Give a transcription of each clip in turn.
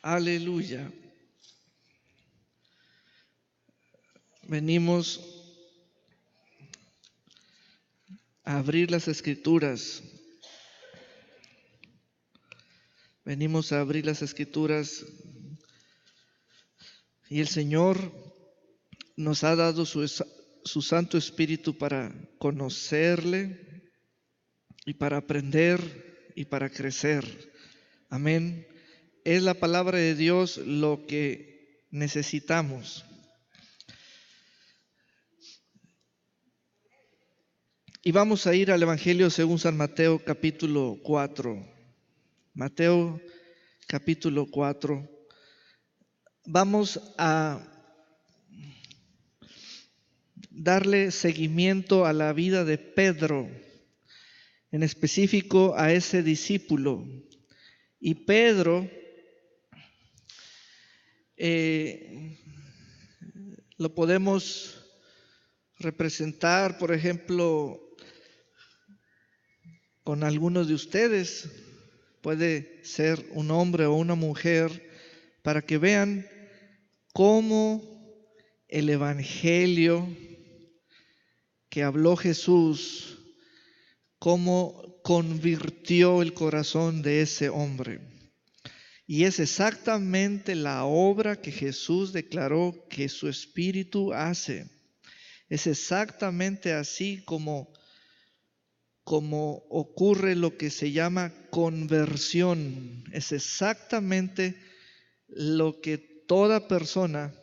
Aleluya. Venimos a abrir las Escrituras. Venimos a abrir las Escrituras y el Señor nos ha dado su Santo Espíritu para conocerle y para aprender y para crecer. Amén. Es la palabra de Dios lo que necesitamos. Y vamos a ir al Evangelio según San Mateo capítulo 4. Mateo capítulo 4. Vamos a darle seguimiento a la vida de Pedro, en específico a ese discípulo. Y Pedro lo podemos representar, por ejemplo, con algunos de ustedes. Puede ser un hombre o una mujer, para que vean cómo el evangelio que habló Jesús, cómo convirtió el corazón de ese hombre. Y es exactamente la obra que Jesús declaró que su Espíritu hace. Es exactamente así como ocurre lo que se llama conversión. Es exactamente lo que toda persona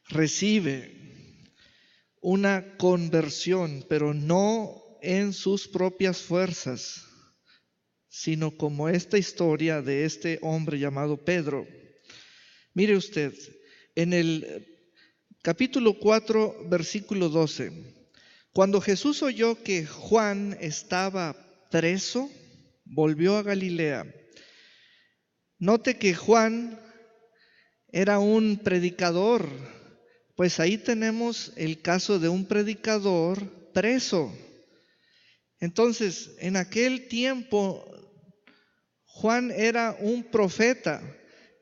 recibe, una conversión, pero no en sus propias fuerzas, sino como esta historia de este hombre llamado Pedro. Mire usted, en el capítulo 4, versículo 12, cuando Jesús oyó que Juan estaba preso, volvió a Galilea. Note que Juan era un predicador, pues ahí tenemos el caso de un predicador preso. Entonces, en aquel tiempo, Juan era un profeta,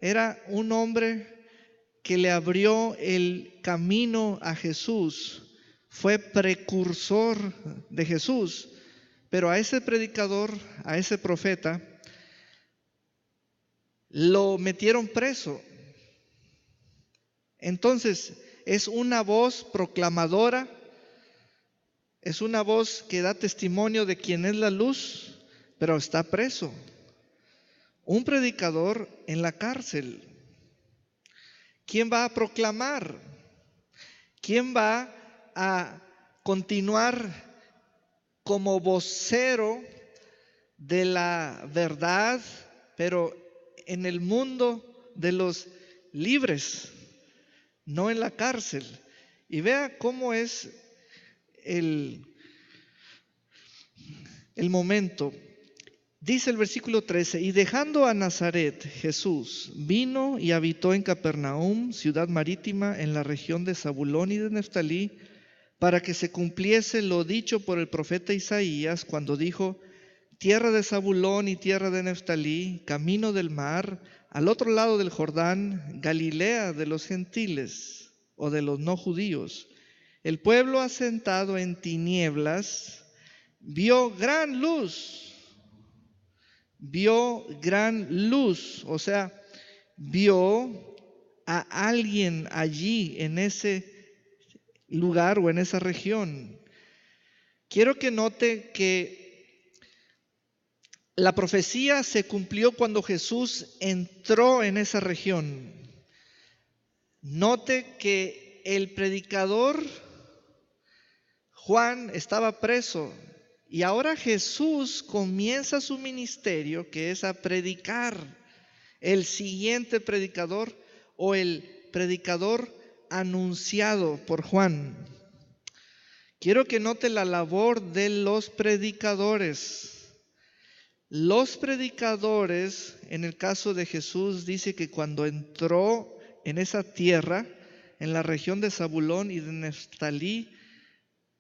era un hombre que le abrió el camino a Jesús, fue precursor de Jesús, pero a ese predicador, a ese profeta, lo metieron preso. Entonces, es una voz proclamadora, es una voz que da testimonio de quién es la luz, pero está preso. Un predicador en la cárcel. ¿Quién va a proclamar? ¿Quién va a continuar como vocero de la verdad, pero en el mundo de los libres, no en la cárcel? Y vea cómo es el momento. Dice el versículo 13, y dejando a Nazaret, Jesús vino y habitó en Capernaum, ciudad marítima en la región de Zabulón y de Neftalí, para que se cumpliese lo dicho por el profeta Isaías, cuando dijo: tierra de Zabulón y tierra de Neftalí, camino del mar, al otro lado del Jordán, Galilea de los gentiles o de los no judíos. El pueblo asentado en tinieblas vio gran luz. Vio gran luz, o sea, vio a alguien allí en ese lugar o en esa región. Quiero que note que la profecía se cumplió cuando Jesús entró en esa región. Note que el predicador Juan estaba preso. Y ahora Jesús comienza su ministerio, que es a predicar. El siguiente predicador o el predicador anunciado por Juan. Quiero que note la labor de los predicadores. Los predicadores, en el caso de Jesús, dice que cuando entró en esa tierra, en la región de Zabulón y de Neftalí,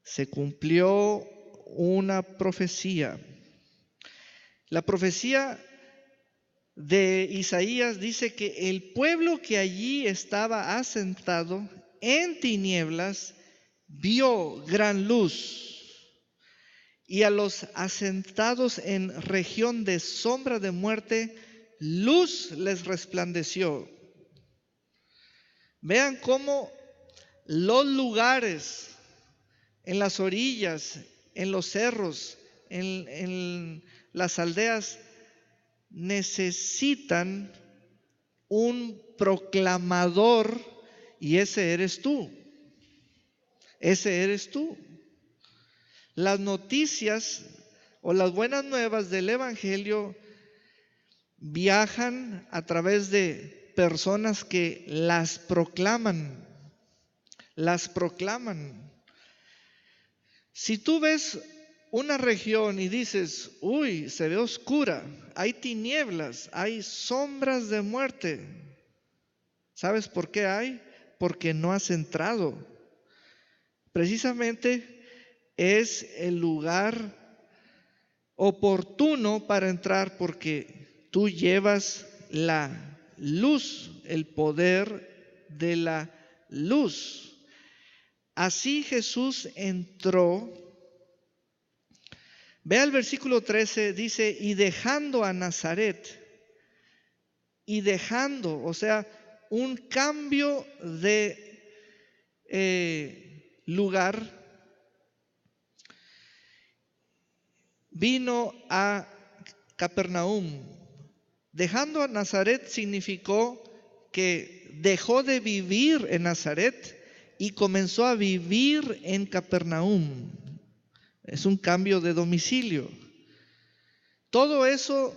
se cumplió una profecía. La profecía de Isaías dice que el pueblo que allí estaba asentado en tinieblas vio gran luz, y a los asentados en región de sombra de muerte, luz les resplandeció. Vean cómo los lugares en las orillas, en los cerros, en las aldeas, necesitan un proclamador, y ese eres tú. Ese eres tú. Las noticias o las buenas nuevas del Evangelio viajan a través de personas que las proclaman. Las proclaman. Si tú ves una región y dices, uy, se ve oscura, hay tinieblas, hay sombras de muerte, ¿sabes por qué hay? Porque no has entrado. Precisamente es el lugar oportuno para entrar, porque tú llevas la luz, el poder de la luz. Así Jesús entró. Vea el versículo 13, dice, y dejando a Nazaret, y dejando, o sea, un cambio de lugar, vino a Capernaum. Dejando a Nazaret significó que dejó de vivir en Nazaret y comenzó a vivir en Capernaum. Es un cambio de domicilio. Todo eso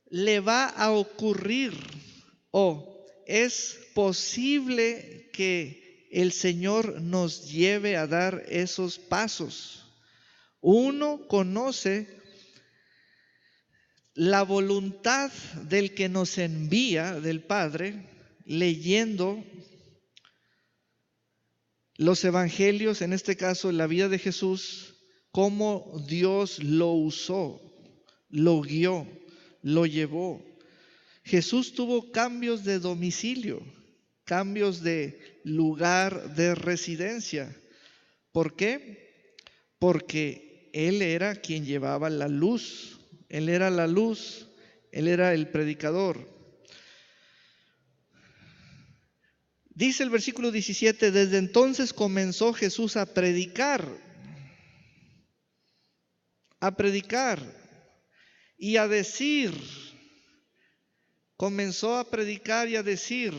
le va a ocurrir, o es posible que el Señor nos lleve a dar esos pasos. Uno conoce la voluntad del que nos envía, del Padre, leyendo los evangelios, en este caso la vida de Jesús, cómo Dios lo usó, lo guió, lo llevó. Jesús tuvo cambios de domicilio, cambios de lugar de residencia. ¿Por qué? Porque Él era quien llevaba la luz. Él era la luz, Él era el predicador. Dice el versículo 17, desde entonces comenzó Jesús a predicar y a decir, comenzó a predicar y a decir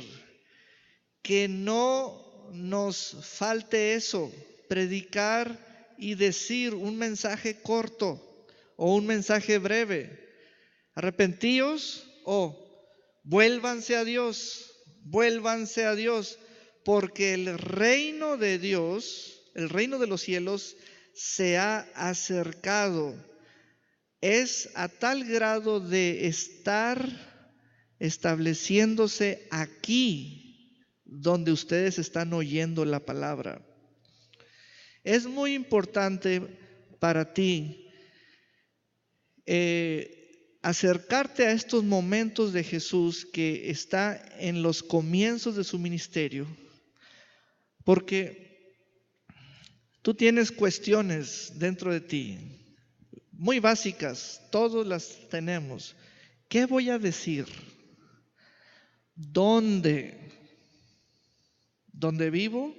que no nos falte eso, predicar y decir un mensaje corto o un mensaje breve. Arrepentíos o vuélvanse a Dios, porque el reino de Dios, el reino de los cielos, se ha acercado. Es a tal grado de estar estableciéndose aquí donde ustedes están oyendo la palabra. Es muy importante para ti acercarte a estos momentos de Jesús que está en los comienzos de su ministerio, porque tú tienes cuestiones dentro de ti, muy básicas, todos las tenemos. ¿Qué voy a decir? ¿Dónde? ¿Dónde vivo?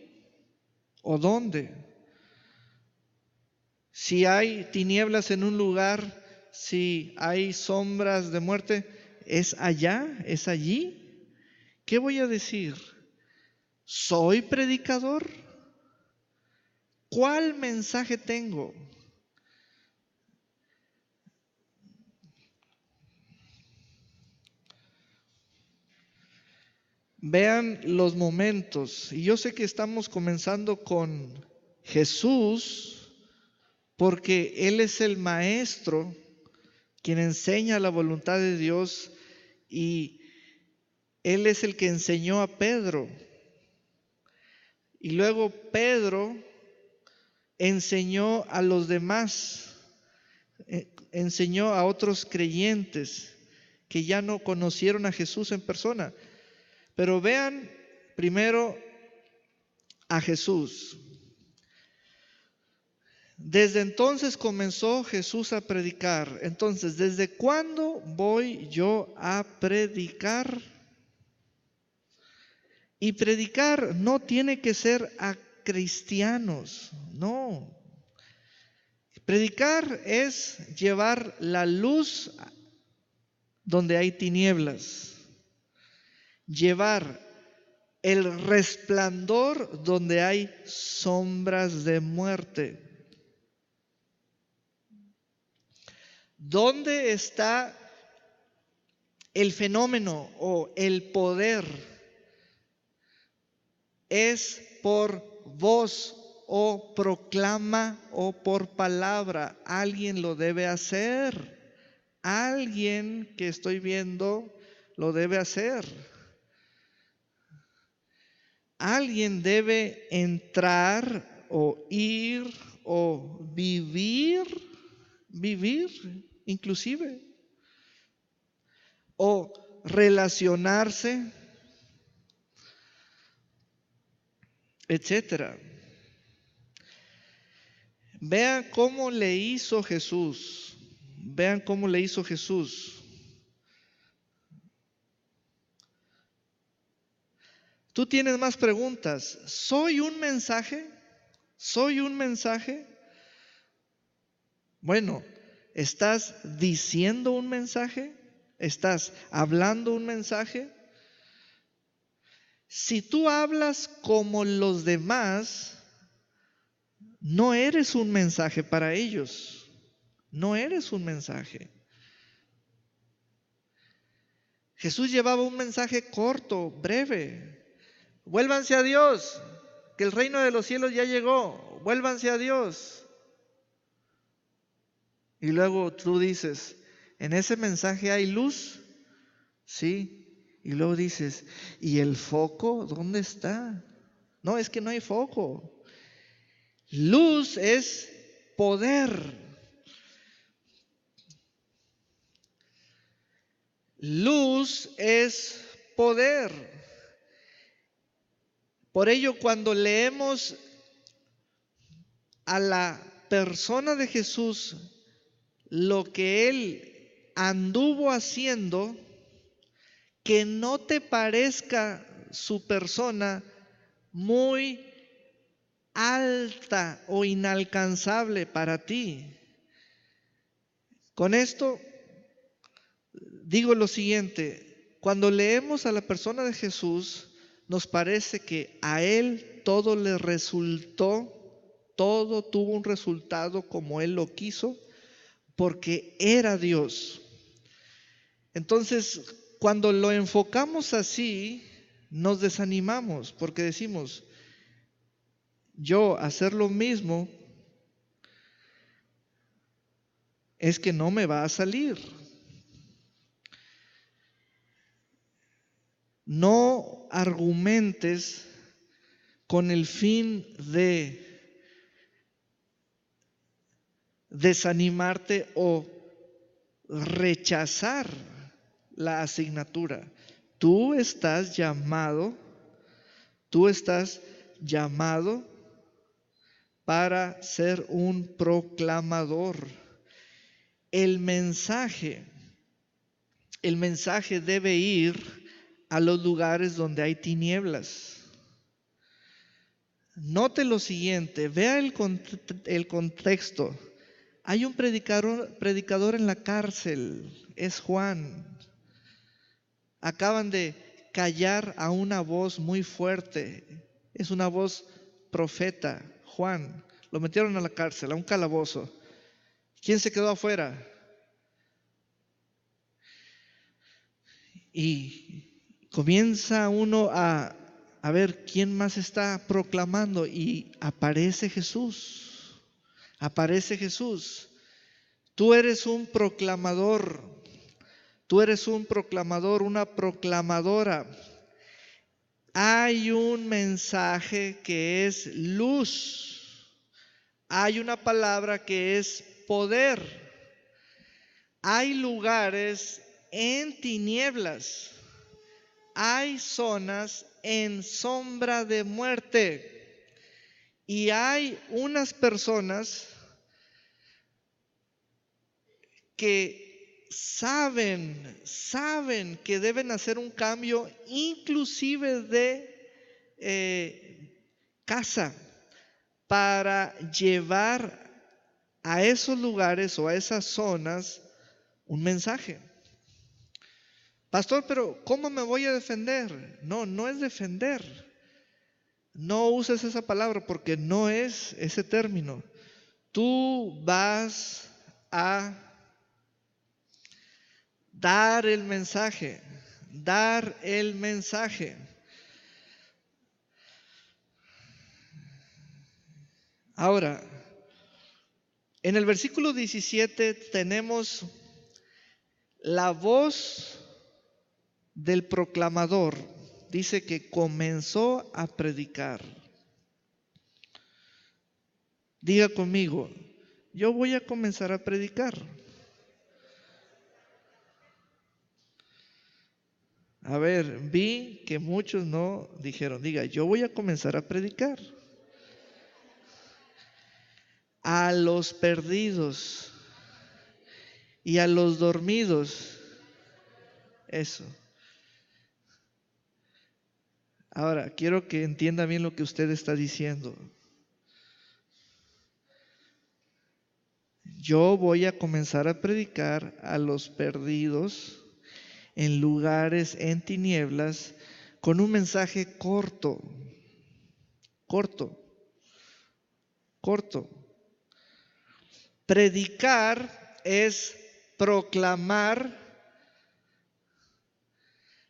¿O dónde? Si hay tinieblas en un lugar, si hay sombras de muerte, ¿es allá? ¿Es allí? ¿Qué voy a decir? ¿Soy predicador? ¿Cuál mensaje tengo? Vean los momentos, y yo sé que estamos comenzando con Jesús, porque Él es el maestro, quien enseña la voluntad de Dios, y Él es el que enseñó a Pedro. Y luego Pedro enseñó a los demás. enseñó a otros creyentes que ya no conocieron a Jesús en persona. Pero vean primero a Jesús. Desde entonces comenzó Jesús a predicar. Entonces, ¿desde cuándo voy yo a predicar? Y predicar no tiene que ser a cristianos, no. Predicar es llevar la luz donde hay tinieblas, llevar el resplandor donde hay sombras de muerte. ¿Dónde está el fenómeno o el poder? Es por voz o proclama o por palabra. Alguien lo debe hacer. Alguien que estoy viendo lo debe hacer. Alguien debe entrar o ir o vivir inclusive, o relacionarse, etcétera. Vean cómo le hizo Jesús. Vean cómo le hizo Jesús. Tú tienes más preguntas. ¿Soy un mensaje? ¿Soy un mensaje? Bueno, ¿estás diciendo un mensaje? ¿Estás hablando un mensaje? Si tú hablas como los demás, no eres un mensaje para ellos. No eres un mensaje. Jesús llevaba un mensaje corto, breve. Vuélvanse a Dios, que el reino de los cielos ya llegó. Vuélvanse a Dios. Y luego tú dices, ¿en ese mensaje hay luz? Sí. Y luego dices, ¿y el foco dónde está? No, es que no hay foco. Luz es poder. Luz es poder. Por ello, cuando leemos a la persona de Jesús, lo que Él anduvo haciendo, que no te parezca su persona muy alta o inalcanzable para ti. Con esto digo lo siguiente: cuando leemos a la persona de Jesús, nos parece que a Él todo le resultó, todo tuvo un resultado como Él lo quiso, porque era Dios. Entonces, cuando lo enfocamos así, nos desanimamos, porque decimos, yo hacer lo mismo es que no me va a salir. No argumentes con el fin de desanimarte o rechazar la asignatura. Tú estás llamado para ser un proclamador. El mensaje debe ir a los lugares donde hay tinieblas. Note lo siguiente, vea el contexto. Hay un predicador en la cárcel, es Juan. Acaban de callar a una voz muy fuerte, es una voz profeta, Juan. Lo metieron a la cárcel, a un calabozo. ¿Quién se quedó afuera? Y comienza uno a ver quién más está proclamando, y aparece Jesús. Aparece Jesús. Tú eres un proclamador. Tú eres un proclamador, una proclamadora. Hay un mensaje que es luz. Hay una palabra que es poder. Hay lugares en tinieblas, hay zonas en sombra de muerte y hay unas personas que saben que deben hacer un cambio, inclusive de casa, para llevar a esos lugares o a esas zonas un mensaje. Pastor, pero ¿cómo me voy a defender? No, no es defender. No uses esa palabra porque no es ese término. Tú vas a dar el mensaje, dar el mensaje. Ahora, en el versículo 17 tenemos la voz del proclamador. Dice que comenzó a predicar. Diga conmigo, yo voy a comenzar a predicar. A ver, vi que muchos no dijeron, diga, yo voy a comenzar a predicar. A los perdidos y a los dormidos. Eso. Ahora, quiero que entienda bien lo que usted está diciendo. Yo voy a comenzar a predicar a los perdidos en lugares en tinieblas con un mensaje corto, corto, corto. Predicar es proclamar.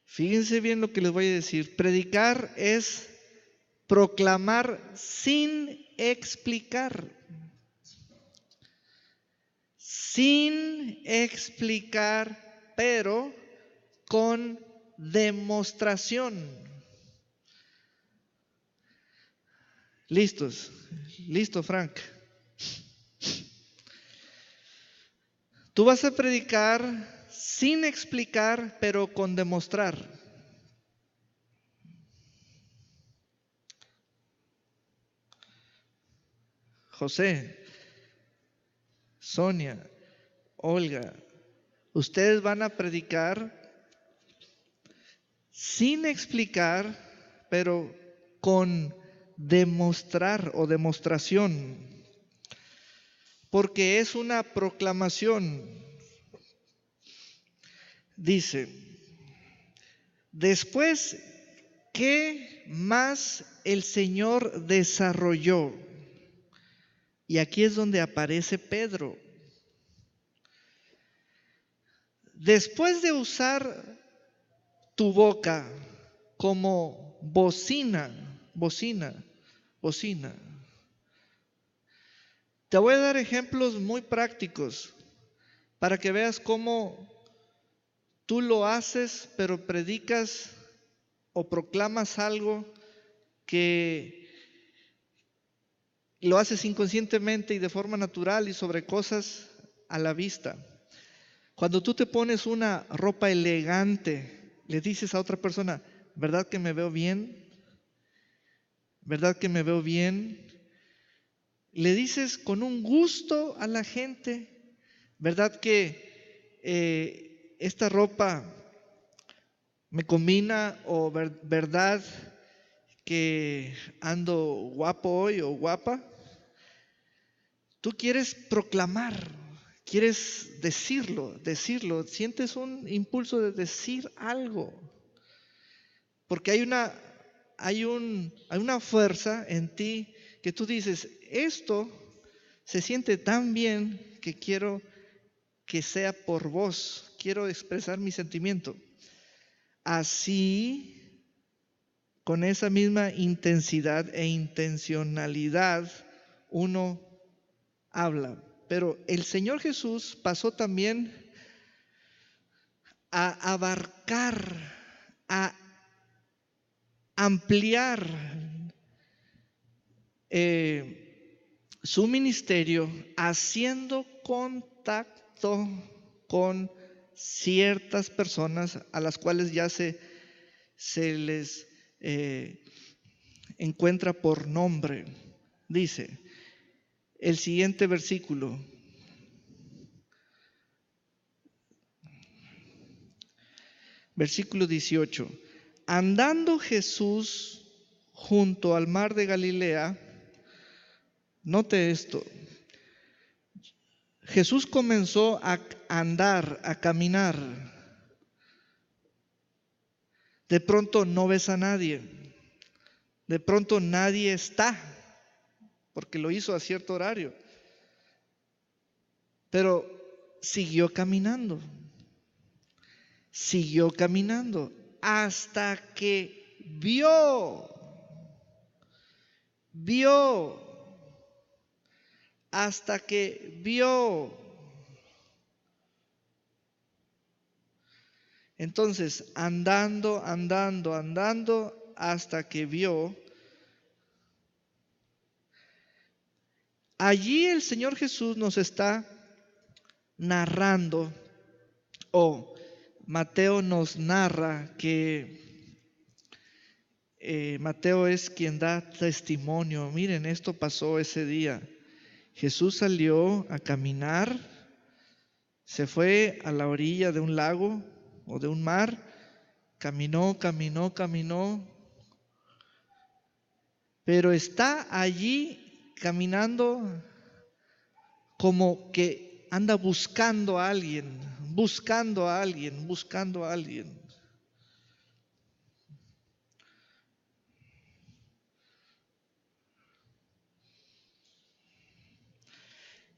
Fíjense bien lo que les voy a decir. Predicar es proclamar sin explicar. Sin explicar, pero con demostración. ¿Listos? ¿Listo, Frank? Tú vas a predicar sin explicar, pero con demostrar. José, Sonia, Olga, ustedes van a predicar sin explicar, pero con demostrar o demostración, porque es una proclamación. Dice, después, ¿qué más el Señor desarrolló? Y aquí es donde aparece Pedro. Después de usar tu boca como bocina, te voy a dar ejemplos muy prácticos para que veas cómo tú lo haces, pero predicas o proclamas algo que lo haces inconscientemente y de forma natural y sobre cosas a la vista. Cuando tú te pones una ropa elegante, le dices a otra persona, ¿verdad que me veo bien? ¿Verdad que me veo bien? Le dices con un gusto a la gente, ¿verdad que esta ropa me combina? O ¿verdad que ando guapo hoy o guapa? Tú quieres proclamar, quieres decirlo, sientes un impulso de decir algo, porque hay una fuerza en ti que tú dices, esto se siente tan bien que quiero que sea por vos, quiero expresar mi sentimiento. Así, con esa misma intensidad e intencionalidad, uno habla. Pero el Señor Jesús pasó también a abarcar, a ampliar su ministerio haciendo contacto con ciertas personas a las cuales ya se les encuentra por nombre. Dice el siguiente versículo. Versículo 18. Andando Jesús junto al mar de Galilea, note esto, Jesús comenzó a andar, a caminar. De pronto no ves a nadie, de pronto nadie está, porque lo hizo a cierto horario, pero siguió caminando hasta que vio, hasta que vio. Entonces, andando, hasta que vio. Allí el Señor Jesús nos está narrando, o Mateo nos narra que Mateo es quien da testimonio. Miren, esto pasó ese día. Jesús salió a caminar, se fue a la orilla de un lago o de un mar, caminó, pero está allí caminando como que anda buscando a alguien.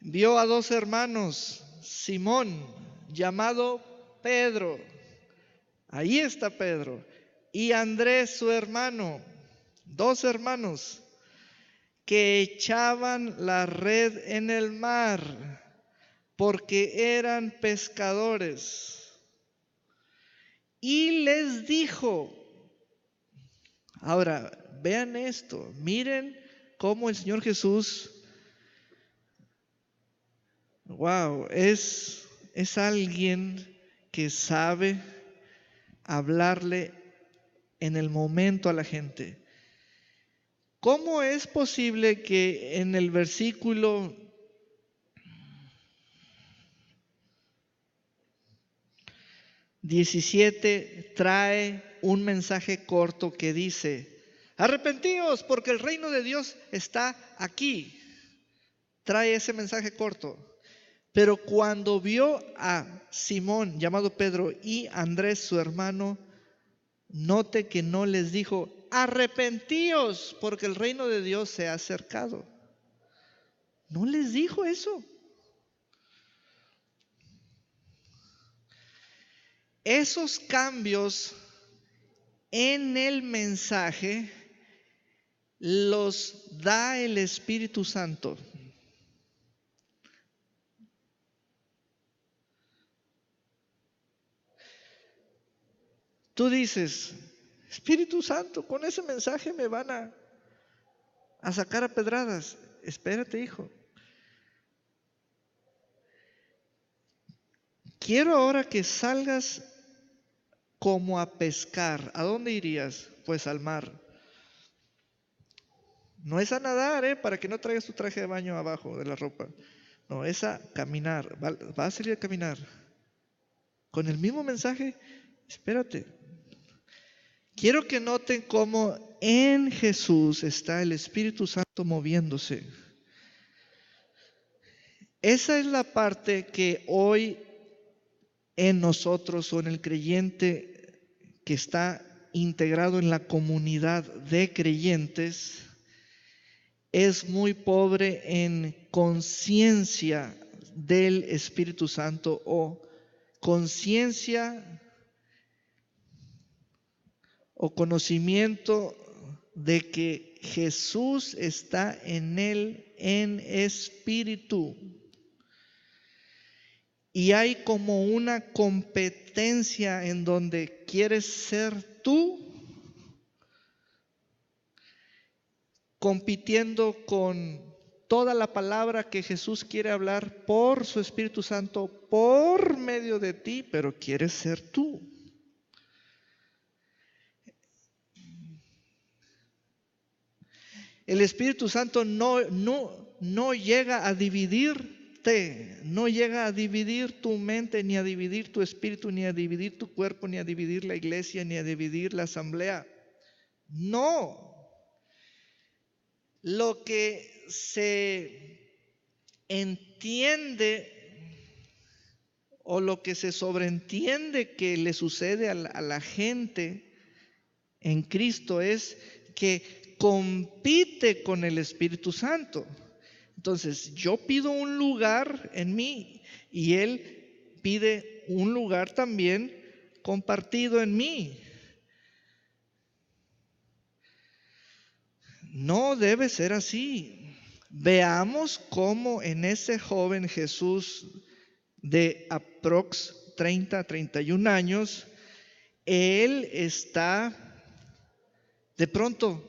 Vio a dos hermanos, Simón, llamado Pedro, ahí está Pedro, y Andrés su hermano, dos hermanos que echaban la red en el mar porque eran pescadores. Y les dijo, ahora vean esto, miren cómo el Señor Jesús, wow, es alguien que sabe hablarle en el momento a la gente. ¿Cómo es posible que en el versículo 17 trae un mensaje corto que dice: arrepentíos porque el reino de Dios está aquí? Trae ese mensaje corto. Pero cuando vio a Simón, llamado Pedro, y Andrés su hermano, note que no les dijo: arrepentíos porque el reino de Dios se ha acercado. No les dijo eso. Esos cambios en el mensaje los da el Espíritu Santo. Tú dices: Espíritu Santo, con ese mensaje me van a sacar a pedradas. Espérate, hijo. Quiero ahora que salgas como a pescar. ¿A dónde irías? Pues al mar. No es a nadar, para que no traigas tu traje de baño abajo de la ropa. No, es a caminar. Va a salir a caminar. Con el mismo mensaje, espérate. Quiero que noten cómo en Jesús está el Espíritu Santo moviéndose. Esa es la parte que hoy en nosotros o en el creyente que está integrado en la comunidad de creyentes es muy pobre en conciencia del Espíritu Santo o conciencia o conocimiento de que Jesús está en él en espíritu. Y hay como una competencia en donde quieres ser tú compitiendo con toda la palabra que Jesús quiere hablar por su Espíritu Santo, por medio de ti, pero quieres ser tú. El Espíritu Santo no llega a dividirte, no llega a dividir tu mente, ni a dividir tu espíritu, ni a dividir tu cuerpo, ni a dividir la iglesia, ni a dividir la asamblea. No. Lo que se entiende o lo que se sobreentiende que le sucede a la gente en Cristo es que compite con el Espíritu Santo. Entonces, yo pido un lugar en mí y Él pide un lugar también compartido en mí. No debe ser así. Veamos cómo en ese joven Jesús de aprox 30, 31 años, él está de pronto,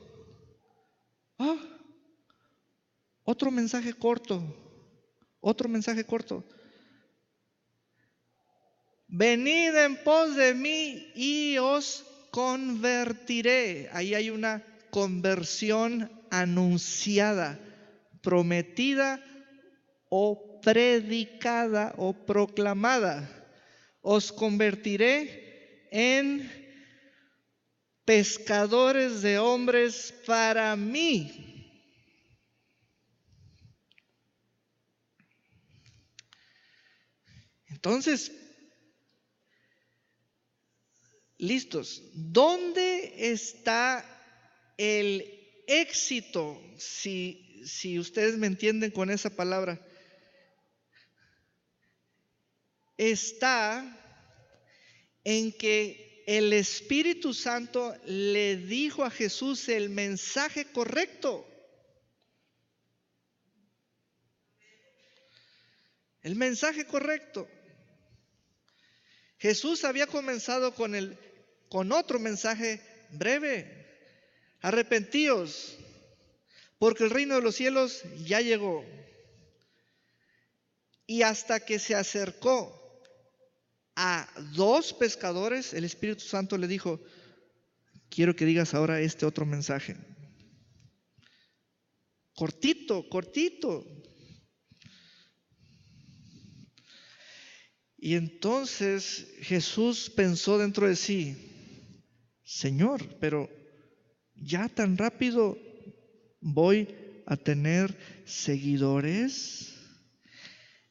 otro mensaje corto. Venid en pos de mí y os convertiré. Ahí hay una conversión anunciada, prometida o predicada o proclamada. Os convertiré en pescadores de hombres para mí. Entonces, listos. ¿Dónde está el éxito? Si ustedes me entienden con esa palabra. Está en que el Espíritu Santo le dijo a Jesús el mensaje correcto. El mensaje correcto. Jesús había comenzado con otro mensaje breve. Arrepentíos, porque el reino de los cielos ya llegó. Y hasta que se acercó a 2 pescadores, el Espíritu Santo le dijo: quiero que digas ahora este otro mensaje. Cortito. Y entonces Jesús pensó dentro de sí: Señor, pero ya tan rápido voy a tener seguidores.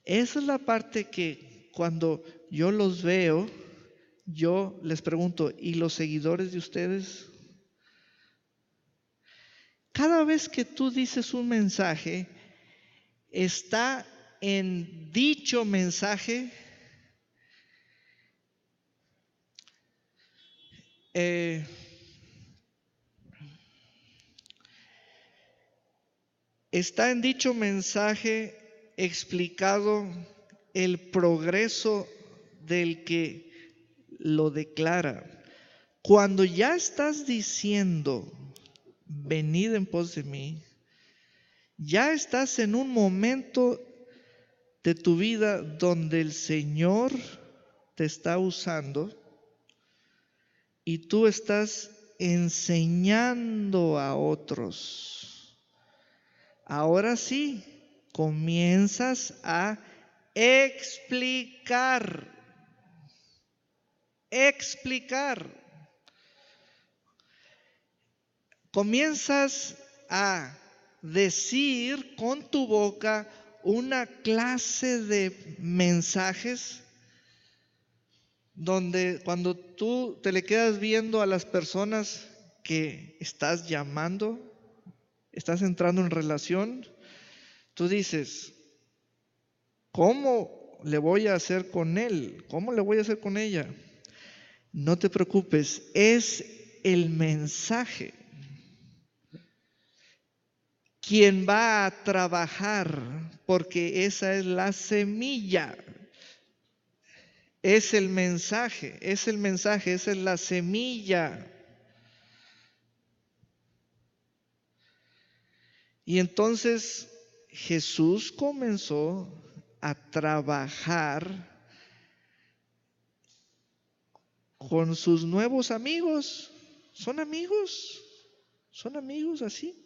Esa es la parte que cuando yo los veo, yo les pregunto: ¿y los seguidores de ustedes? Cada vez que tú dices un mensaje, está en dicho mensaje está en dicho mensaje explicado el progreso del que lo declara. Cuando ya estás diciendo: venid en pos de mí, ya estás en un momento de tu vida donde el Señor te está usando y tú estás enseñando a otros. Ahora sí, comienzas a explicar. Comienzas a decir con tu boca una clase de mensajes donde cuando tú te le quedas viendo a las personas que estás llamando, estás entrando en relación, tú dices: ¿cómo le voy a hacer con él? ¿Cómo le voy a hacer con ella? No te preocupes, es el mensaje quien va a trabajar, porque esa es la semilla. Es el mensaje, esa es la semilla. Y entonces Jesús comenzó a trabajar con sus nuevos amigos. Son amigos así.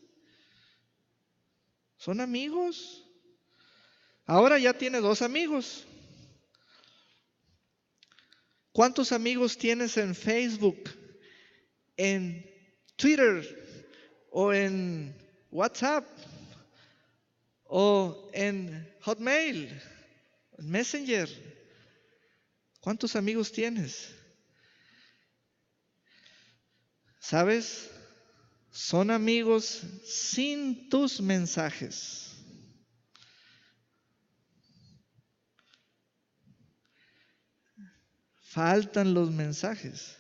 Son amigos. Ahora ya tiene 2 amigos. ¿Cuántos amigos tienes en Facebook, en Twitter o en WhatsApp o en Hotmail, en Messenger? ¿Cuántos amigos tienes? ¿Sabes? Son amigos sin tus mensajes. Faltan los mensajes.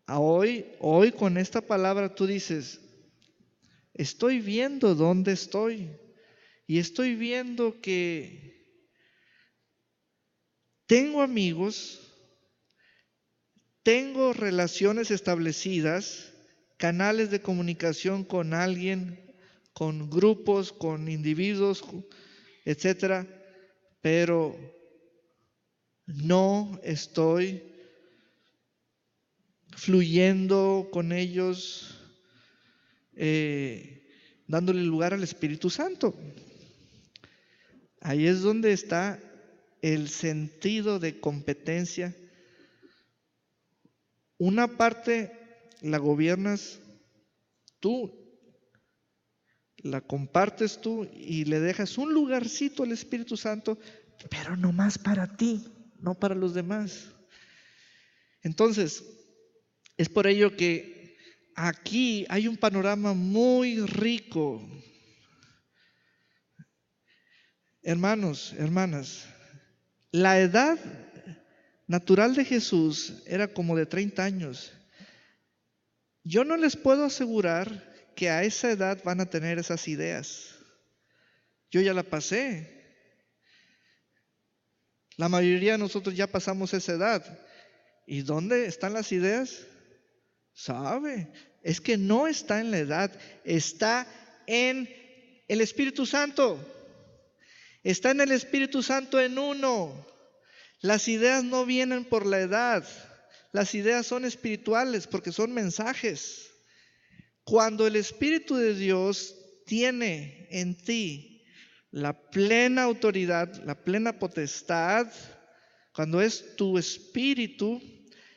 Hoy con esta palabra tú dices, estoy viendo dónde estoy y estoy viendo que tengo amigos, tengo relaciones establecidas, canales de comunicación con alguien, con grupos, con individuos, etcétera, pero no estoy fluyendo con ellos, dándole lugar al Espíritu Santo. Ahí es donde está el sentido de competencia. Una parte la gobiernas tú, la compartes tú y le dejas un lugarcito al Espíritu Santo, pero no más para ti, no para los demás. Entonces, es por ello que aquí hay un panorama muy rico. Hermanos, hermanas, la edad natural de Jesús era como de 30 años. Yo no les puedo asegurar que a esa edad van a tener esas ideas. Yo ya la pasé. La mayoría de nosotros ya pasamos esa edad. ¿Y dónde están las ideas? ¿Sabe? Es que no está en la edad, está en el Espíritu Santo. Está en el Espíritu Santo en uno. Las ideas no vienen por la edad. Las ideas son espirituales porque son mensajes. Cuando el Espíritu de Dios tiene en ti la plena autoridad, la plena potestad, cuando es tu espíritu,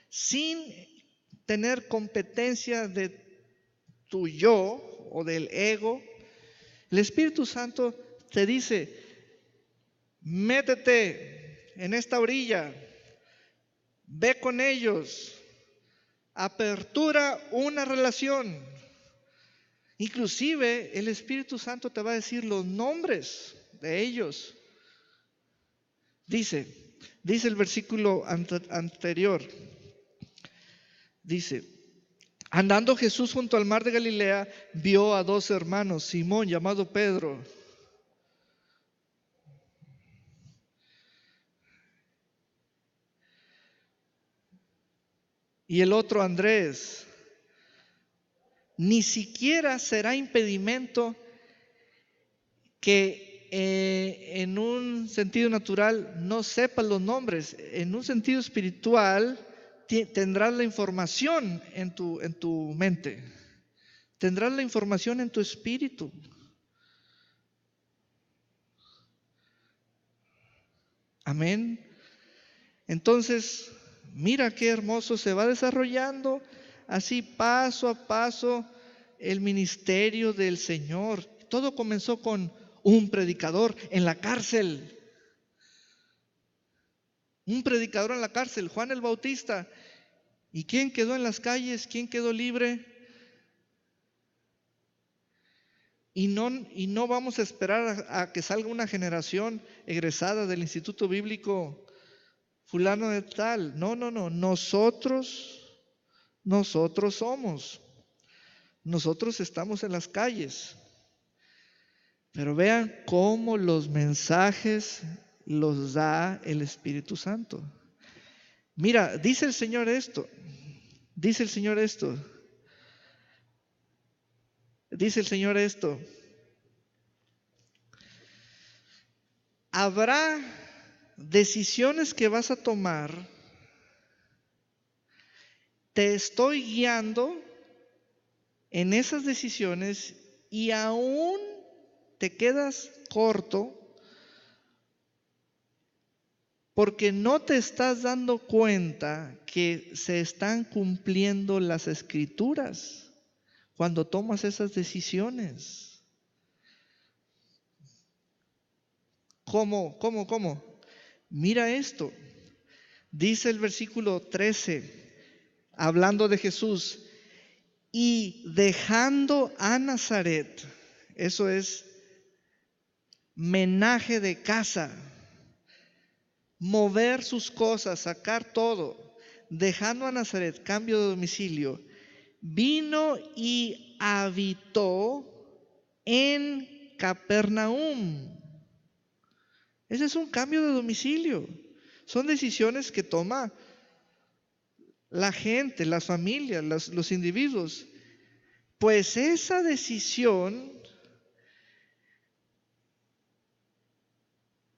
sin tener competencia de tu yo o del ego, el Espíritu Santo te dice, métete en esta orilla, ve con ellos, apertura una relación. Inclusive el Espíritu Santo te va a decir los nombres de ellos. Dice el versículo anterior, dice, andando Jesús junto al mar de Galilea, vio a 2 hermanos, Simón llamado Pedro, y el otro Andrés. Ni siquiera será impedimento que en un sentido natural no sepas los nombres. En un sentido espiritual tendrás la información en tu mente. Tendrás la información en tu espíritu. Amén. Entonces, mira qué hermoso se va desarrollando así paso a paso el ministerio del Señor. Todo comenzó con un predicador en la cárcel. Un predicador en la cárcel, Juan el Bautista. ¿Y quién quedó en las calles? ¿Quién quedó libre? Y no vamos a esperar a que salga una generación egresada del Instituto Bíblico fulano de tal. No. Nosotros somos. Nosotros estamos en las calles. Pero vean cómo los mensajes los da el Espíritu Santo. Mira, dice el Señor esto. Dice el Señor esto. Habrá decisiones que vas a tomar. Te estoy guiando en esas decisiones y aún te quedas corto porque no te estás dando cuenta que se están cumpliendo las escrituras cuando tomas esas decisiones. ¿Cómo? Mira esto. Dice el versículo 13, hablando de Jesús, y dejando a Nazaret, eso es menaje de casa, mover sus cosas, sacar todo, dejando a Nazaret, cambio de domicilio, vino y habitó en Capernaum. Ese es un cambio de domicilio. Son decisiones que toma la gente, las familias, los individuos. Pues esa decisión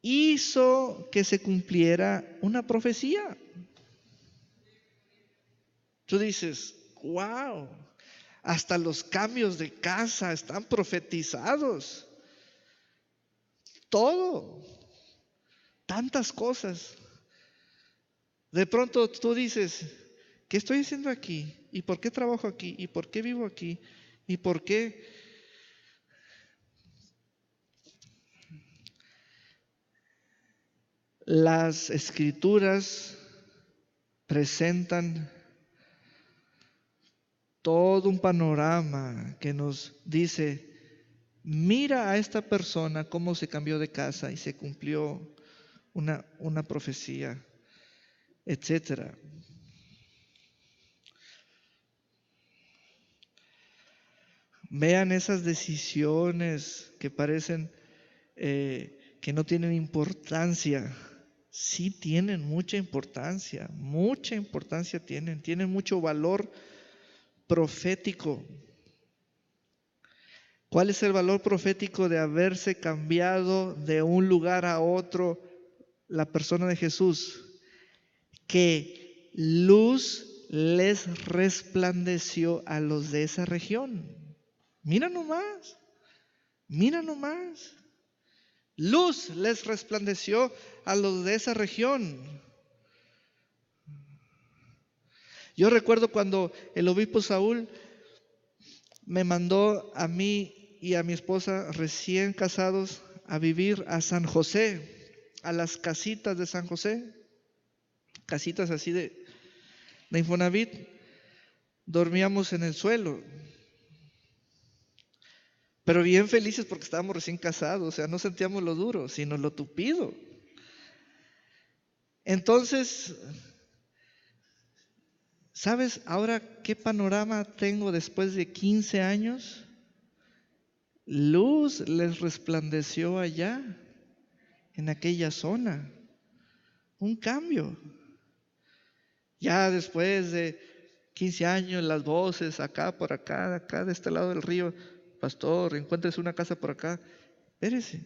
hizo que se cumpliera una profecía. Tú dices, wow, hasta los cambios de casa están profetizados. Todo, tantas cosas. De pronto tú dices, ¿qué estoy haciendo aquí? ¿Y por qué trabajo aquí? ¿Y por qué vivo aquí? ¿Y por qué? Las escrituras presentan todo un panorama que nos dice, mira a esta persona cómo se cambió de casa y se cumplió una profecía, etcétera. Vean esas decisiones que parecen que no tienen importancia. Sí tienen mucha importancia tienen mucho valor profético. ¿Cuál es el valor profético de haberse cambiado de un lugar a otro la persona de Jesús? Que luz les resplandeció a los de esa región. Mira nomás. Luz les resplandeció a los de esa región. Yo recuerdo cuando el obispo Saúl me mandó a mí y a mi esposa recién casados a vivir a San José, a las casitas de San José, casitas así de Infonavit. Dormíamos en el suelo, pero bien felices porque estábamos recién casados, o sea, no sentíamos lo duro, sino lo tupido. Entonces, ¿sabes ahora qué panorama tengo después de 15 años? Luz les resplandeció allá, en aquella zona. Un cambio. Ya después de 15 años, las voces acá, por acá, de este lado del río, pastor, encuéntrese una casa por acá. Espérese.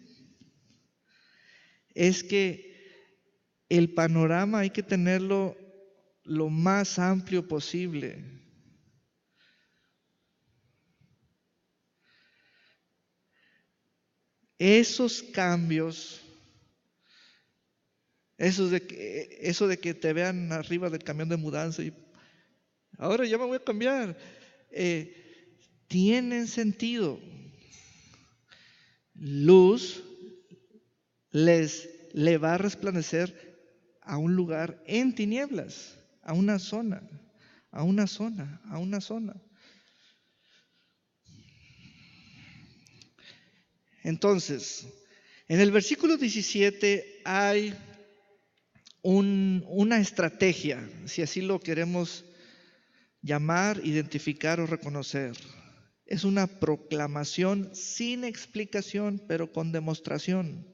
Es que el panorama hay que tenerlo lo más amplio posible. Esos cambios, eso de que te vean arriba del camión de mudanza y ahora ya me voy a cambiar, tienen sentido. Luz le va a resplandecer a un lugar en tinieblas, a una zona. Entonces, en el versículo 17 hay una estrategia, si así lo queremos llamar, identificar o reconocer. Es una proclamación sin explicación, pero con demostración.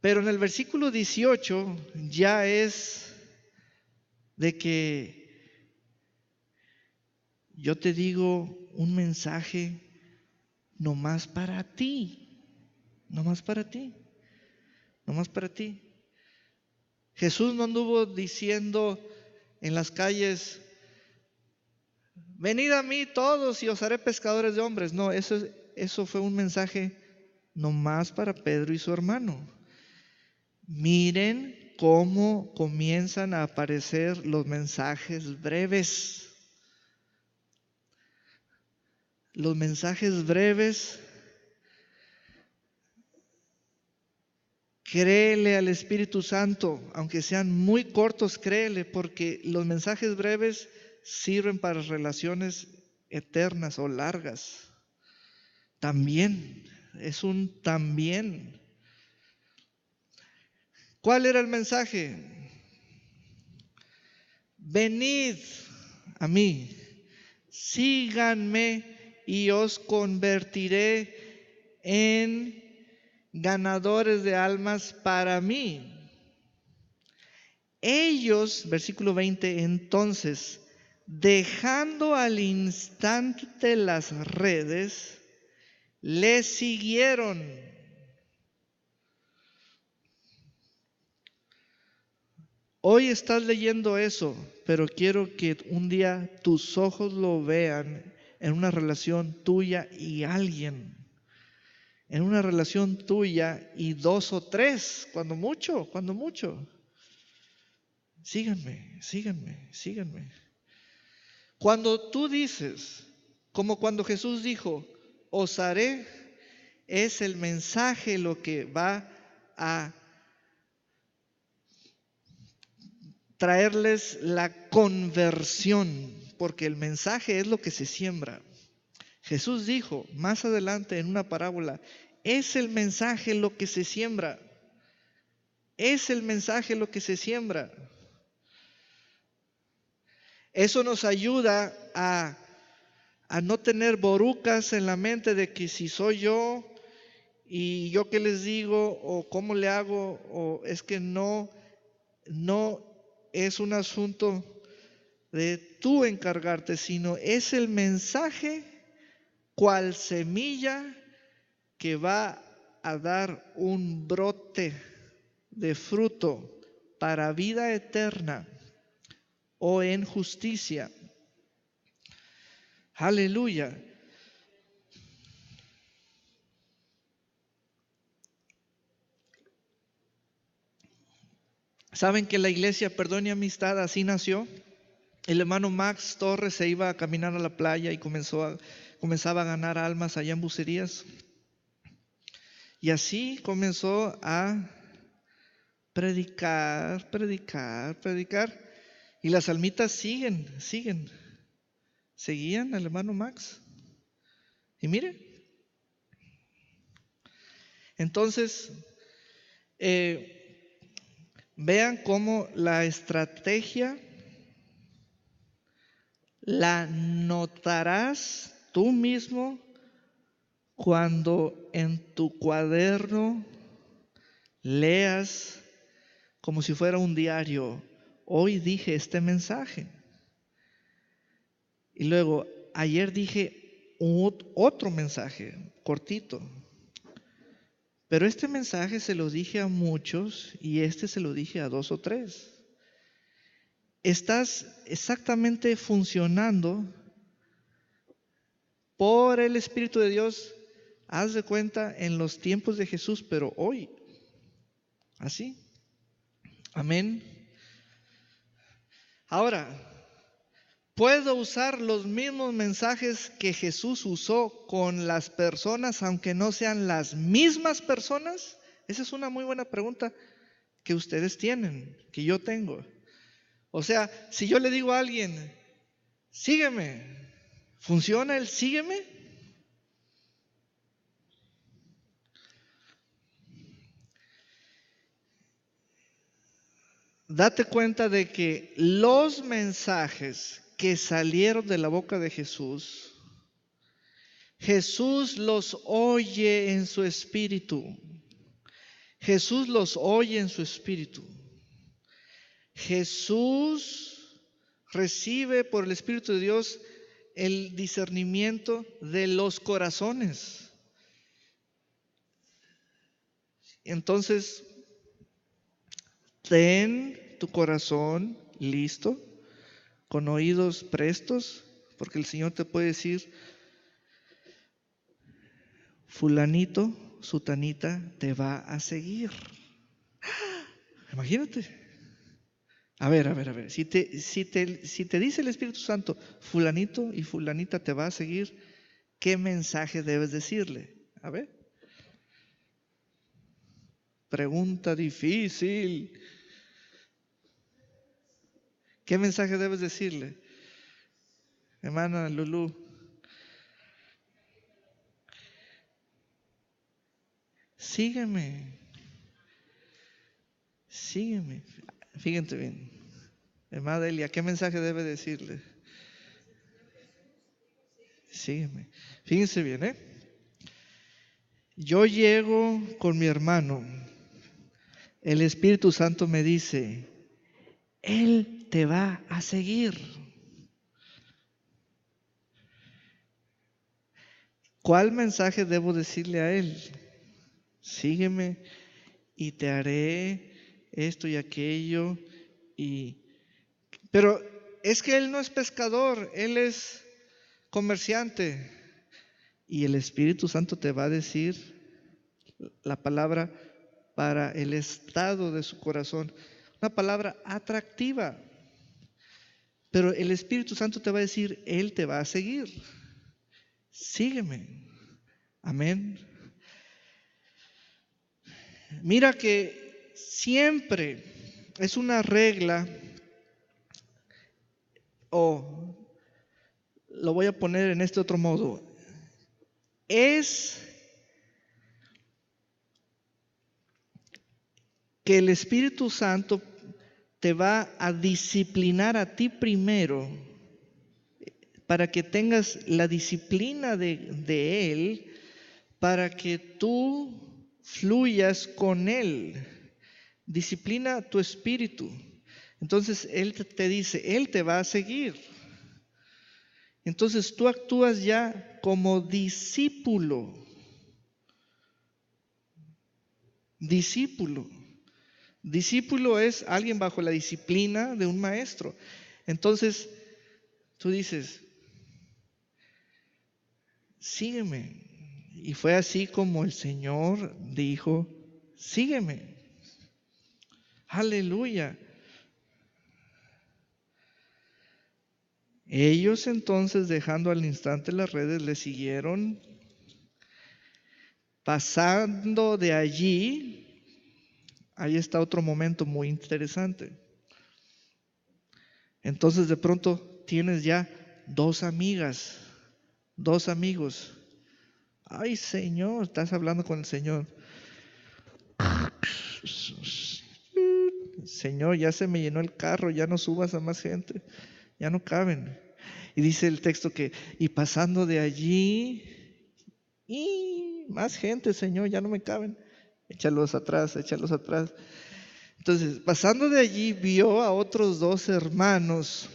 Pero en el versículo 18 ya es de que yo te digo un mensaje nomás para ti. nomás para ti, nomás para ti. Jesús no anduvo diciendo en las calles, venid a mí todos y os haré pescadores de hombres. No, eso fue un mensaje nomás para Pedro y su hermano. Miren cómo comienzan a aparecer los mensajes breves. Los mensajes breves. Créele al Espíritu Santo, aunque sean muy cortos, créele, porque los mensajes breves sirven para relaciones eternas o largas. También, es un también. ¿Cuál era el mensaje? Venid a mí, síganme y os convertiré en ganadores de almas para mí. Ellos, versículo 20, entonces, dejando al instante las redes, le siguieron. Hoy estás leyendo eso, pero quiero que un día tus ojos lo vean en una relación tuya y alguien. En una relación tuya y dos o tres, cuando mucho, cuando mucho. Síganme, síganme, síganme. Cuando tú dices, como cuando Jesús dijo, os haré, es el mensaje lo que va a traerles la conversión, porque el mensaje es lo que se siembra. Jesús dijo más adelante en una parábola, es el mensaje lo que se siembra. Es el mensaje lo que se siembra. Eso nos ayuda a no tener borucas en la mente de que si soy yo y yo qué les digo o cómo le hago, o es que no es un asunto de tú encargarte, sino es el mensaje cual semilla que va a dar un brote de fruto para vida eterna o en justicia. Aleluya. ¿Saben que la iglesia Perdón y Amistad así nació? El hermano Max Torres se iba a caminar a la playa y comenzaba a ganar almas allá en Bucerías. Y así comenzó a predicar. Y las almitas seguían al hermano Max. Y mire, entonces, vean cómo la estrategia la notarás tú mismo cuando en tu cuaderno leas como si fuera un diario. Hoy dije este mensaje. Y luego, ayer dije otro mensaje, cortito. Pero este mensaje se lo dije a muchos y este se lo dije a 2 o 3. Estás exactamente funcionando por el Espíritu de Dios, haz de cuenta, en los tiempos de Jesús, pero hoy. Así. Amén. Ahora, ¿puedo usar los mismos mensajes que Jesús usó con las personas, aunque no sean las mismas personas? Esa es una muy buena pregunta que ustedes tienen, que yo tengo. O sea, si yo le digo a alguien, sígueme, ¿funciona el sígueme? Date cuenta de que los mensajes que salieron de la boca de Jesús, Jesús los oye en su espíritu. Jesús los oye en su espíritu. Jesús recibe por el Espíritu de Dios el discernimiento de los corazones. Entonces, ten tu corazón listo, con oídos prestos, porque el Señor te puede decir: fulanito, sutanita, te va a seguir. Imagínate. A ver. Si te dice el Espíritu Santo, fulanito y fulanita te va a seguir, ¿qué mensaje debes decirle? A ver. Pregunta difícil. ¿Qué mensaje debes decirle, hermana Lulú? Sígueme. Fíjense bien. Hermana Delia, ¿qué mensaje debe decirle? Sígueme. Fíjense bien, ¿eh? Yo llego con mi hermano. El Espíritu Santo me dice: Él te va a seguir. ¿Cuál mensaje debo decirle a él? Sígueme y te haré esto y aquello. Pero es que él no es pescador, él es comerciante. Y el Espíritu Santo te va a decir la palabra para el estado de su corazón. Una palabra atractiva. Pero el Espíritu Santo te va a decir: Él te va a seguir. Sígueme. Amén. Mira que siempre es una regla, o lo voy a poner en este otro modo. Es que el Espíritu Santo te va a disciplinar a ti primero, para que tengas la disciplina de Él, para que tú fluyas con Él. Disciplina tu espíritu. Entonces Él te dice: Él te va a seguir. Entonces tú actúas ya como discípulo. Discípulo. Discípulo es alguien bajo la disciplina de un maestro. Entonces tú dices: sígueme. Y fue así como el Señor dijo: sígueme. Aleluya. Ellos entonces, dejando al instante las redes, le siguieron. Pasando de allí, ahí está otro momento muy interesante. Entonces de pronto tienes ya dos amigas, dos amigos. Ay, Señor, estás hablando con el Señor. Señor, ya se me llenó el carro, ya no subas a más gente, ya no caben. Y dice el texto que, y pasando de allí, y más gente, Señor, ya no me caben. Échalos atrás, échalos atrás. Entonces, pasando de allí, vio a otros dos hermanos,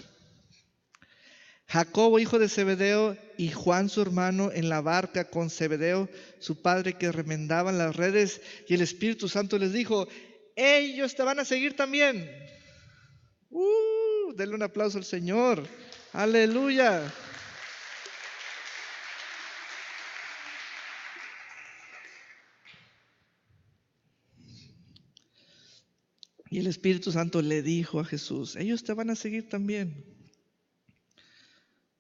Jacobo, hijo de Zebedeo, y Juan, su hermano, en la barca con Zebedeo, su padre, que remendaban las redes. Y el Espíritu Santo les dijo: ellos te van a seguir también. Denle un aplauso al Señor. Aleluya. Y el Espíritu Santo le dijo a Jesús: ellos te van a seguir también.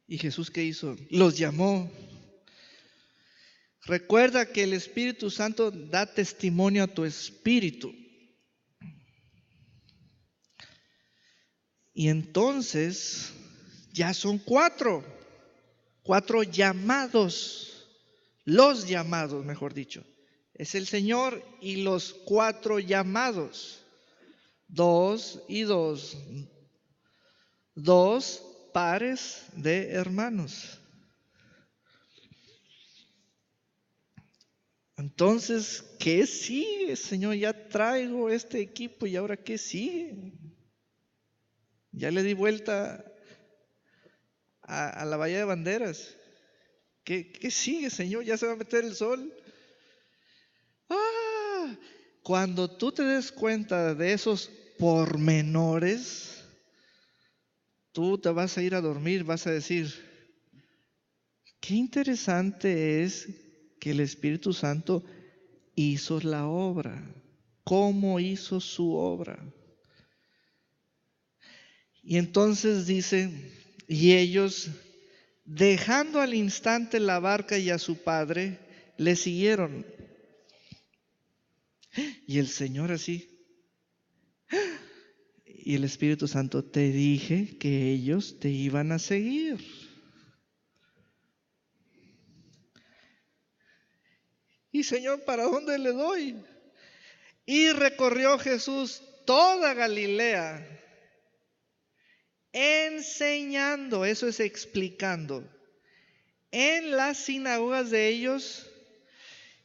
¿Y Jesús qué hizo? Los llamó. Recuerda que el Espíritu Santo da testimonio a tu espíritu. Y entonces ya son cuatro llamados, los llamados, mejor dicho. Es el Señor y los cuatro llamados. 2 y 2. 2 pares de hermanos. Entonces, ¿qué sigue, Señor? Ya traigo este equipo, ¿y ahora qué sigue? Ya le di vuelta a la Bahía de Banderas. ¿Qué sigue, Señor? Ya se va a meter el sol. Cuando tú te des cuenta de esos pormenores, tú te vas a ir a dormir, vas a decir, qué interesante es que el Espíritu Santo hizo la obra. ¿Cómo hizo su obra? Y entonces dice, y ellos, dejando al instante la barca y a su padre, le siguieron. Y el Señor así, y el Espíritu Santo, te dije que ellos te iban a seguir. Y Señor, ¿para dónde le doy? Y recorrió Jesús toda Galilea, enseñando, eso es explicando, en las sinagogas de ellos.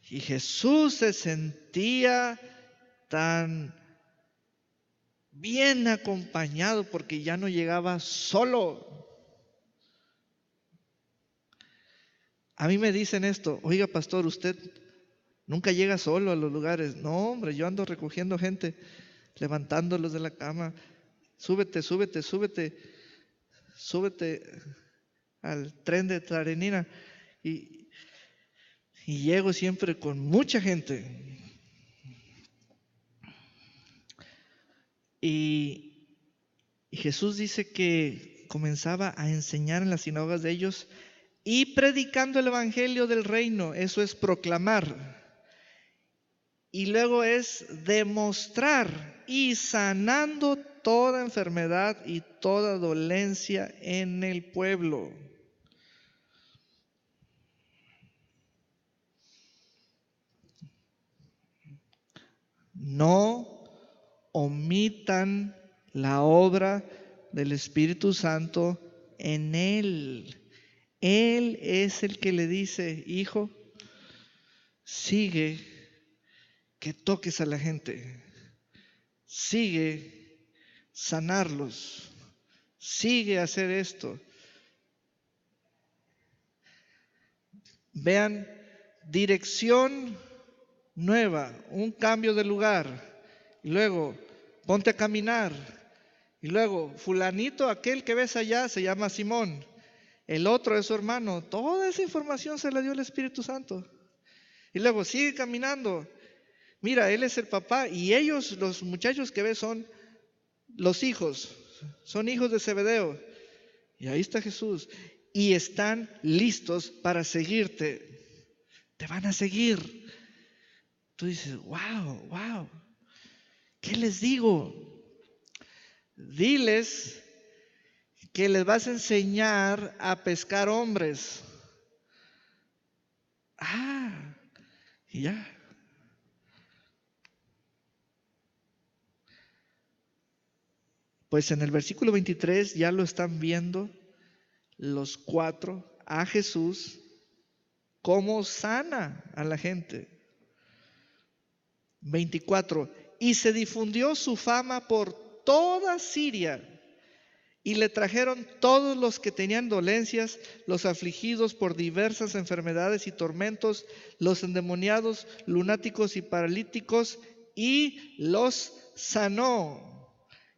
Y Jesús se sentía tan bien acompañado porque ya no llegaba solo. A mí me dicen esto, oiga pastor, usted nunca llega solo a los lugares. No, hombre, yo ando recogiendo gente, levantándolos de la cama. Súbete, súbete, súbete, súbete al tren de Tlarenina. Y, y llego siempre con mucha gente. Y Jesús dice que comenzaba a enseñar en las sinagogas de ellos y predicando el evangelio del reino. Eso es proclamar. Y luego es demostrar y sanando toda enfermedad y toda dolencia en el pueblo. No omitan la obra del Espíritu Santo en él. Él es el que le dice, hijo, sigue que toques a la gente, sigue sanarlos, sigue hacer esto. Vean, dirección nueva, un cambio de lugar, y luego ponte a caminar, y luego fulanito, aquel que ves allá, se llama Simón, el otro es su hermano. Toda esa información se la dio el Espíritu Santo. Y luego sigue caminando. Mira, él es el papá y ellos, los muchachos que ves, son los hijos, son hijos de Zebedeo. Y ahí está Jesús. Y están listos para seguirte. Te van a seguir. Tú dices, wow, wow. ¿Qué les digo? Diles que les vas a enseñar a pescar hombres. Ah, y ya. Pues en el versículo 23 ya lo están viendo los cuatro a Jesús cómo sana a la gente. 24. Y se difundió su fama por toda Siria, y le trajeron todos los que tenían dolencias, los afligidos por diversas enfermedades y tormentos, los endemoniados, lunáticos y paralíticos, y los sanó.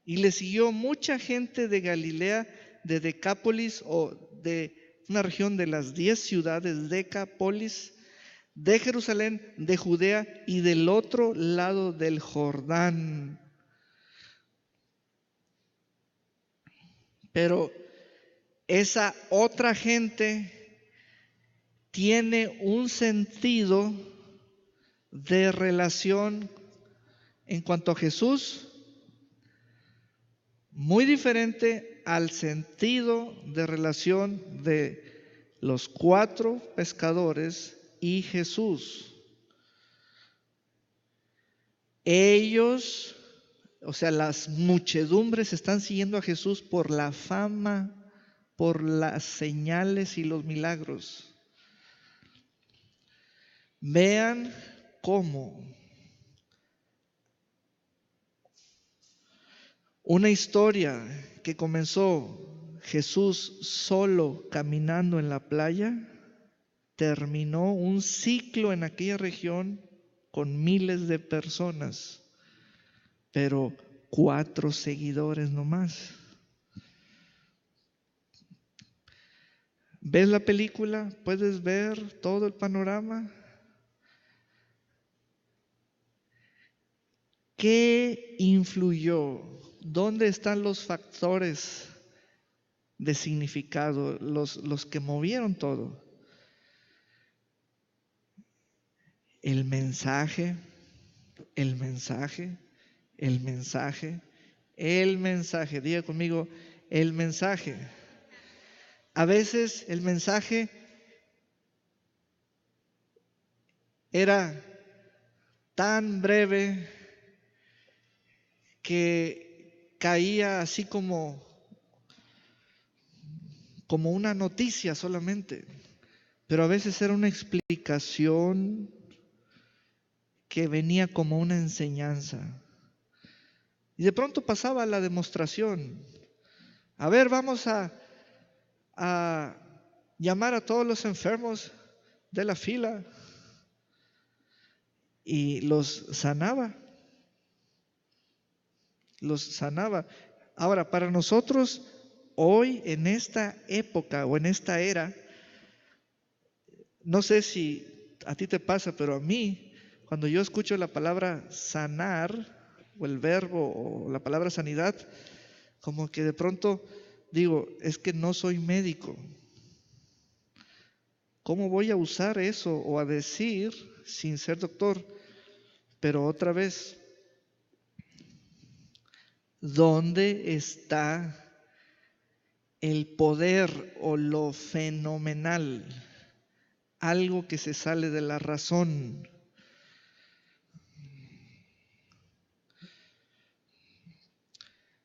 Y le siguió mucha gente de Galilea, de Decápolis, o de una región de las 10 ciudades, Decápolis, de Jerusalén, de Judea y del otro lado del Jordán. Pero esa otra gente tiene un sentido de relación en cuanto a Jesús muy diferente al sentido de relación de los cuatro pescadores y Jesús. Ellos, o sea, las muchedumbres están siguiendo a Jesús por la fama, por las señales y los milagros. Vean cómo una historia que comenzó Jesús solo caminando en la playa, terminó un ciclo en aquella región con miles de personas, pero 4 seguidores nomás. ¿Ves la película? ¿Puedes ver todo el panorama? ¿Qué influyó? ¿Dónde están los factores de significado, los que movieron todo? El mensaje, el mensaje, el mensaje, el mensaje. Diga conmigo, el mensaje. A veces el mensaje era tan breve que caía así como una noticia solamente, pero a veces era una explicación que venía como una enseñanza. Y de pronto pasaba la demostración. A ver, vamos a llamar a todos los enfermos de la fila, y los sanaba. Los sanaba. Ahora, para nosotros, hoy, en esta época o en esta era, no sé si a ti te pasa, pero a mí, cuando yo escucho la palabra sanar, o el verbo, o la palabra sanidad, como que de pronto digo, es que no soy médico. ¿Cómo voy a usar eso o a decir sin ser doctor? Pero otra vez, ¿dónde está el poder o lo fenomenal? Algo que se sale de la razón.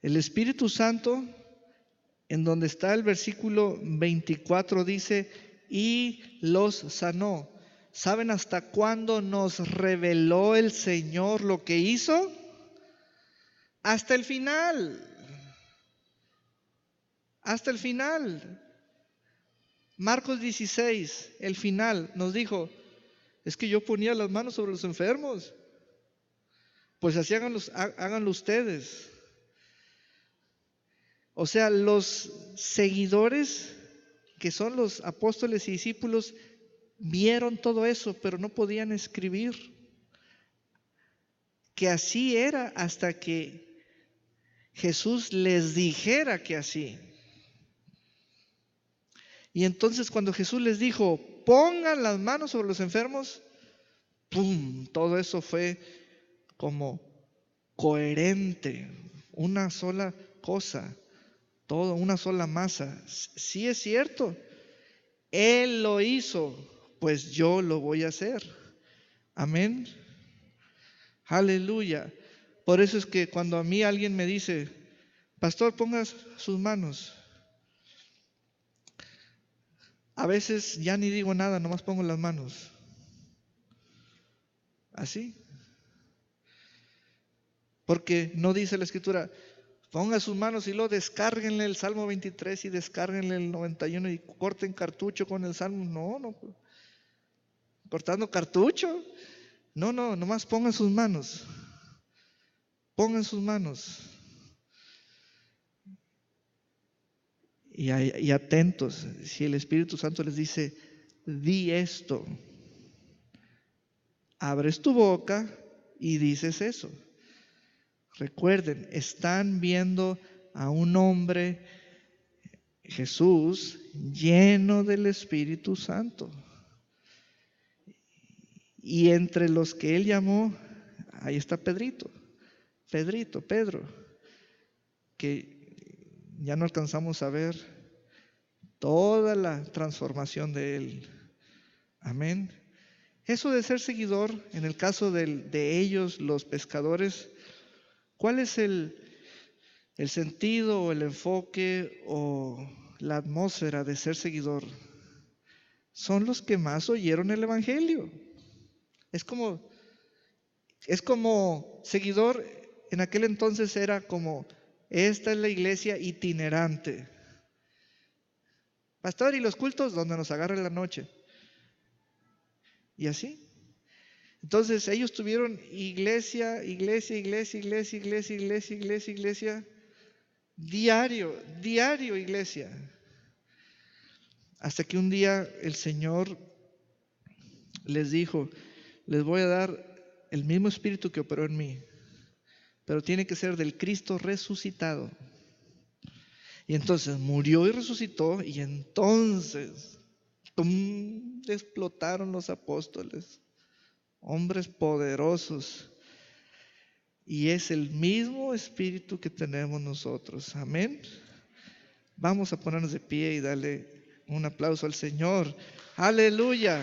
El Espíritu Santo, en donde está el versículo 24, dice, y los sanó. ¿Saben hasta cuándo nos reveló el Señor lo que hizo? Hasta el final. Hasta el final. Marcos 16, el final, nos dijo, es que yo ponía las manos sobre los enfermos. Pues así háganlo ustedes. O sea, los seguidores, que son los apóstoles y discípulos, vieron todo eso, pero no podían escribir que así era hasta que Jesús les dijera que así. Y entonces cuando Jesús les dijo, pongan las manos sobre los enfermos, ¡pum! Todo eso fue como coherente, una sola cosa, todo, una sola masa. Sí es cierto, Él lo hizo, pues yo lo voy a hacer. Amén. Aleluya. Por eso es que cuando a mí alguien me dice, pastor, ponga sus manos, a veces ya ni digo nada, nomás pongo las manos. Así. Porque no dice la Escritura, ponga sus manos y luego descárguenle el Salmo 23 y descárguenle el 91 y corten cartucho con el Salmo. No, cortando cartucho. No, nomás pongan sus manos. Pongan sus manos. Y atentos, si el Espíritu Santo les dice, di esto, abres tu boca y dices eso. Recuerden, están viendo a un hombre, Jesús, lleno del Espíritu Santo. Y entre los que él llamó, ahí está Pedro, que ya no alcanzamos a ver toda la transformación de él. Amén. Eso de ser seguidor, en el caso de ellos, los pescadores, ¿cuál es el sentido o el enfoque o la atmósfera de ser seguidor? Son los que más oyeron el Evangelio. Es como seguidor, en aquel entonces era como, esta es la iglesia itinerante. Pastor, ¿y los cultos? Donde nos agarre la noche. Y así. Entonces ellos tuvieron iglesia, iglesia, iglesia, iglesia, iglesia, iglesia, iglesia, iglesia, diario, diario iglesia. Hasta que un día el Señor les dijo, les voy a dar el mismo espíritu que operó en mí, pero tiene que ser del Cristo resucitado. Y entonces murió y resucitó, y entonces ¡pum!, explotaron los apóstoles, hombres poderosos. Y es el mismo espíritu que tenemos nosotros. Amén. Vamos a ponernos de pie y darle un aplauso al Señor. Aleluya.